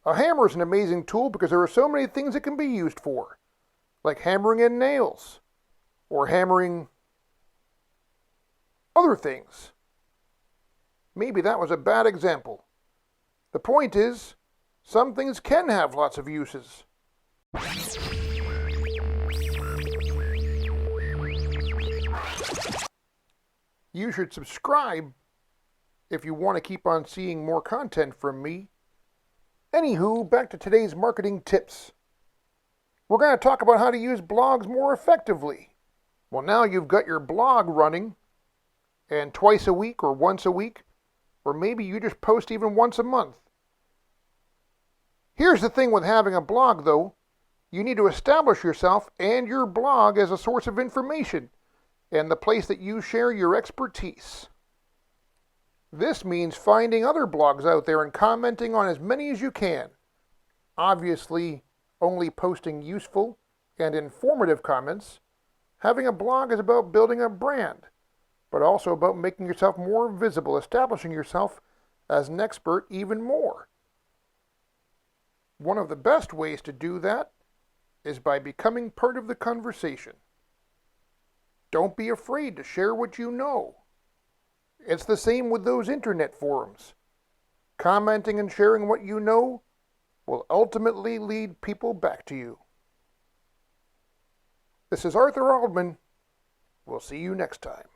A hammer is an amazing tool because there are so many things it can be used for, like hammering in nails, or hammering other things. Maybe that was a bad example. The point is, some things can have lots of uses. You should subscribe if you want to keep on seeing more content from me. Anywho, back to today's marketing tips. We're going to talk about how to use blogs more effectively. Well, now you've got your blog running, and twice a week or once a week, or maybe you just post even once a month. Here's the thing with having a blog, though. You need to establish yourself and your blog as a source of information and the place that you share your expertise. This means finding other blogs out there and commenting on as many as you can. Obviously, only posting useful and informative comments. Having a blog is about building a brand, but also about making yourself more visible, establishing yourself as an expert even more. One of the best ways to do that is by becoming part of the conversation. Don't be afraid to share what you know. It's the same with those internet forums. Commenting and sharing what you know will ultimately lead people back to you. This is Arthur Aldman. We'll see you next time.